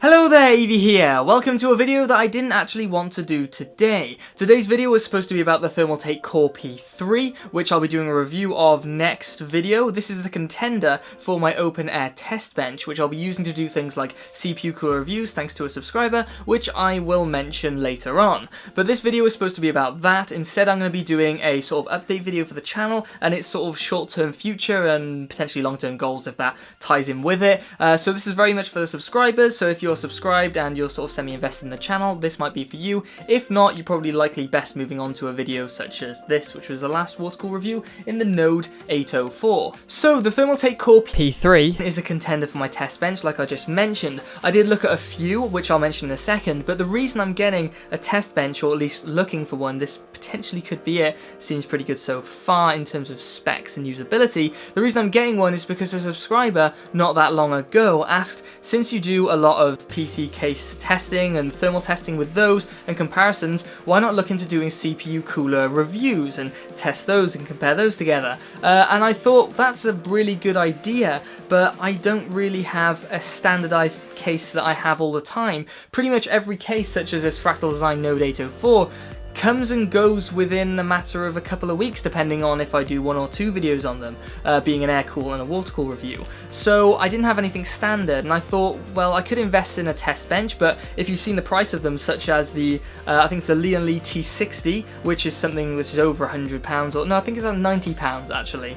Hello there, Evie here. Welcome to a video that I didn't actually want to do today. Today's video was supposed to be about the Thermaltake Core P3, which I'll be doing a review of next video. This is the contender for my open air test bench, which I'll be using to do things like CPU cooler reviews thanks to a subscriber, which I will mention later on. But this video is supposed to be about that. Instead, I'm going to be doing a sort of update video for the channel and its sort of short-term future and potentially long-term goals if that ties in with it. So this is very much for the subscribers, so if you're subscribed and you're sort of semi-invested in the channel, this might be for you. If not, you're probably likely best moving on to a video such as this, which was the last water-cooled review in the Node 804. So the Thermaltake Core P3 is a contender for my test bench, like I just mentioned. I did look at a few, which I'll mention in a second, but the reason I'm getting a test bench, or at least looking for one, this potentially could be it, seems pretty good so far in terms of specs and usability. The reason I'm getting one is because a subscriber not that long ago asked, since you do a lot of PC case testing and thermal testing with those and comparisons, why not look into doing CPU cooler reviews and test those and compare those together? And I thought that's a really good idea, but I don't really have a standardized case that I have all the time. Pretty much every case, such as this Fractal Design Node 804, comes and goes within a matter of a couple of weeks, depending on if I do one or two videos on them, being an air cool and a water cool review. So I didn't have anything standard, and I thought, well, I could invest in a test bench, but if you've seen the price of them, such as the, I think it's the Leon Lee T60, which is something which is over £100, or no, I think it's around £90 actually,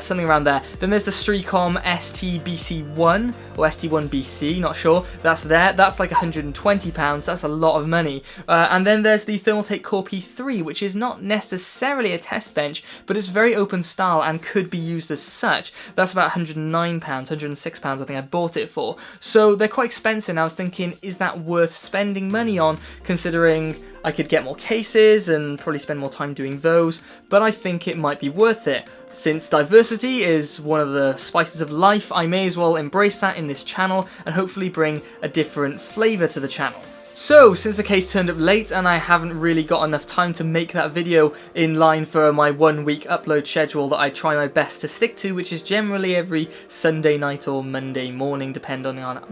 something around there. Then there's the Streacom ST-BC1, or ST1BC, not sure, that's like £120, that's a lot of money. And then there's the Thermaltake Core P3, which is not necessarily a test bench, but it's very open style and could be used as such. That's about £109, £106 I think I bought it for. So they're quite expensive, and I was thinking, is that worth spending money on, considering I could get more cases and probably spend more time doing those, but I think it might be worth it. Since diversity is one of the spices of life, I may as well embrace that in this channel and hopefully bring a different flavour to the channel. So, since the case turned up late and I haven't really got enough time to make that video in line for my 1 week upload schedule that I try my best to stick to, which is generally every Sunday night or Monday morning, depending on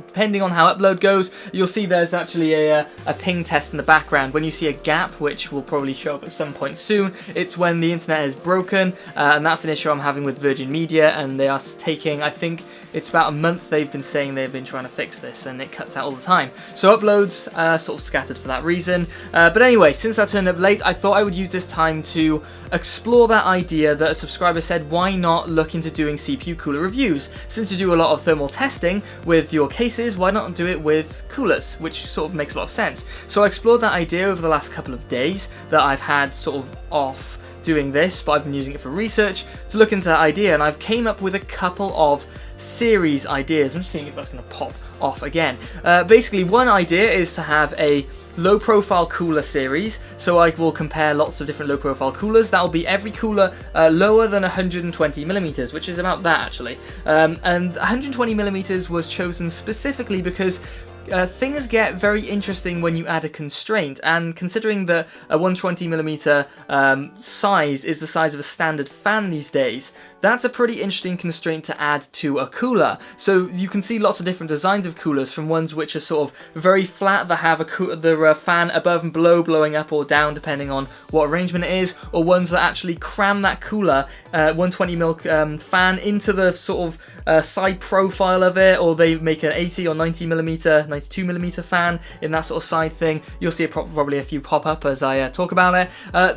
how upload goes, you'll see there's actually a ping test in the background. When you see a gap, which will probably show up at some point soon, it's when the internet is broken, and that's an issue I'm having with Virgin Media, and they are taking, I think, it's about a month they've been saying they've been trying to fix this, and it cuts out all the time. So uploads sort of scattered for that reason. But anyway, since I turned up late, I thought I would use this time to explore that idea that a subscriber said, why not look into doing CPU cooler reviews? Since you do a lot of thermal testing with your cases, why not do it with coolers? Which sort of makes a lot of sense. So I explored that idea over the last couple of days that I've had sort of off doing this, but I've been using it for research to look into that idea, and I've came up with a couple of series ideas. I'm just seeing if that's going to pop off again. Basically, one idea is to have a low profile cooler series, so I will compare lots of different low profile coolers. That will be every cooler lower than 120mm, which is about that actually. And 120mm was chosen specifically because things get very interesting when you add a constraint, and considering that a 120mm size is the size of a standard fan these days, that's a pretty interesting constraint to add to a cooler. So you can see lots of different designs of coolers, from ones which are sort of very flat that have the fan above and below blowing up or down depending on what arrangement it is, or ones that actually cram that cooler 120mm fan into the sort of side profile of it, or they make an 80 or 90mm, 92mm fan in that sort of side thing. You'll see probably a few pop up as I talk about it.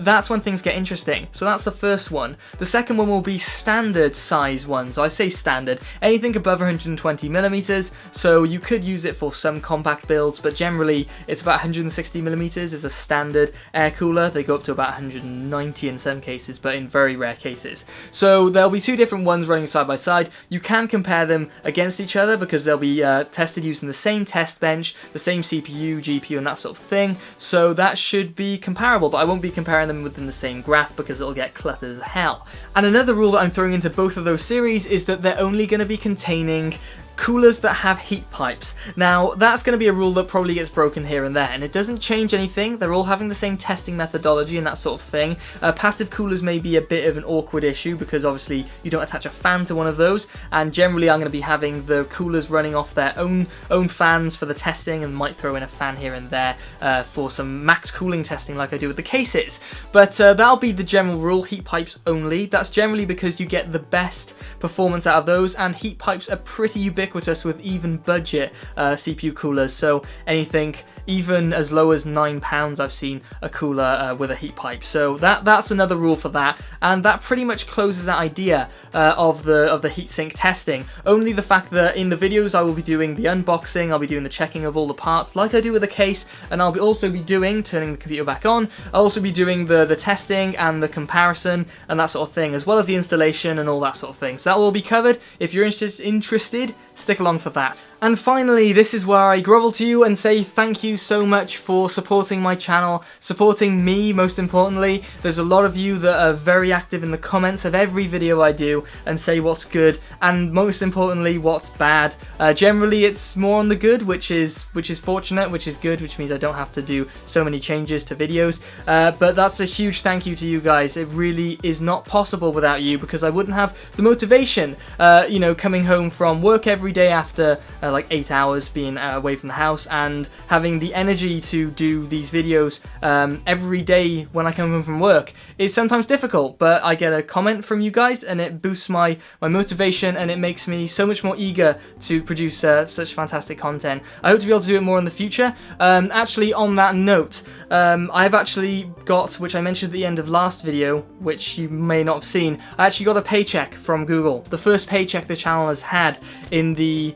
That's when things get interesting. So that's the first one. The second one will be standard size ones. So I say standard, anything above 120mm, so you could use it for some compact builds, but generally it's about 160mm is a standard air cooler. They go up to about 190 in some cases, but in very rare cases. So there'll be two different ones running side by side. You can compare them against each other because they'll be tested using the same test bench, the same CPU, GPU, and that sort of thing. So that should be comparable, but I won't be comparing them within the same graph because it'll get cluttered as hell. And another rule that I'm throwing into both of those series is that they're only going to be containing coolers that have heat pipes. Now, that's going to be a rule that probably gets broken here and there, and it doesn't change anything. They're all having the same testing methodology and that sort of thing. Passive coolers may be a bit of an awkward issue because obviously you don't attach a fan to one of those, and generally I'm going to be having the coolers running off their own fans for the testing, and might throw in a fan here and there for some max cooling testing like I do with the cases. But that'll be the general rule, heat pipes only. That's generally because you get the best performance out of those, and heat pipes are pretty ubiquitous with even budget CPU coolers, so anything even as low as £9 I've seen a cooler with a heat pipe. So that's another rule for that, and that pretty much closes that idea of the heatsink testing. Only the fact that in the videos I will be doing the unboxing, I'll be doing the checking of all the parts like I do with the case, and I'll also be doing, turning the computer back on, I'll also be doing the testing and the comparison and that sort of thing, as well as the installation and all that sort of thing. So that will all be covered. If you're interested, stick along for that. And finally, this is where I grovel to you and say thank you so much for supporting my channel, supporting me most importantly. There's a lot of you that are very active in the comments of every video I do and say what's good and most importantly what's bad. Generally it's more on the good, which is fortunate, which is good, which means I don't have to do so many changes to videos. But that's a huge thank you to you guys. It really is not possible without you, because I wouldn't have the motivation, you know, coming home from work every day after like 8 hours being away from the house, and having the energy to do these videos every day when I come home from work. It's sometimes difficult, but I get a comment from you guys and it boosts my motivation, and it makes me so much more eager to produce such fantastic content. I hope to be able to do it more in the future. Actually, on that note, I've actually got, which I mentioned at the end of last video, which you may not have seen, I actually got a paycheck from Google. The first paycheck the channel has had in the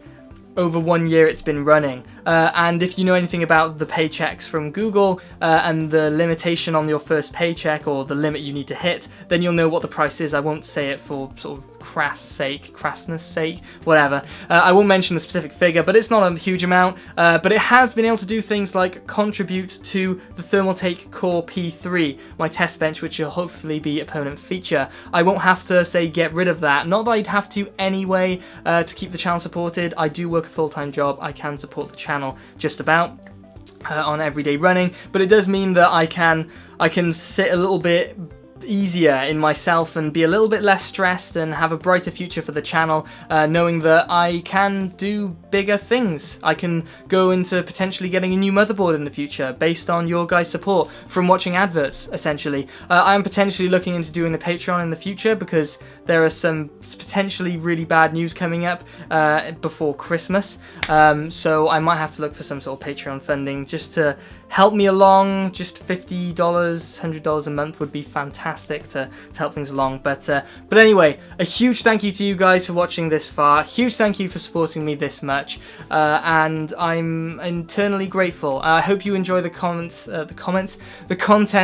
over 1 year it's been running. And if you know anything about the paychecks from Google and the limitation on your first paycheck, or the limit you need to hit, then you'll know what the price is. I won't say it for sort of crassness sake, whatever. I won't mention the specific figure, but it's not a huge amount. But it has been able to do things like contribute to the Thermaltake Core P3, my test bench, which will hopefully be a permanent feature. I won't have to say get rid of that. Not that I'd have to anyway to keep the channel supported. I do work a full-time job. I can support the channel just about on everyday running, but it does mean that I can sit a little bit easier in myself and be a little bit less stressed and have a brighter future for the channel, knowing that I can do bigger things. I can go into potentially getting a new motherboard in the future based on your guys' support from watching adverts, essentially. I am potentially looking into doing the Patreon in the future, because there are some potentially really bad news coming up before Christmas, so I might have to look for some sort of Patreon funding just to help me along. Just $50, $100 a month would be fantastic to help things along. But anyway, a huge thank you to you guys for watching this far. Huge thank you for supporting me this much, and I'm eternally grateful. I hope you enjoy the content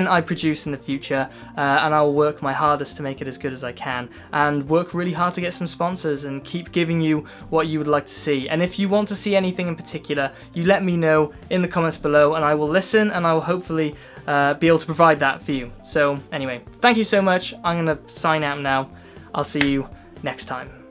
I produce in the future, and I will work my hardest to make it as good as I can, and work really hard to get some sponsors and keep giving you what you would like to see. And if you want to see anything in particular, you let me know in the comments below, and I will listen, and I will hopefully be able to provide that for you. So anyway, thank you so much. I'm going to sign out now. I'll see you next time.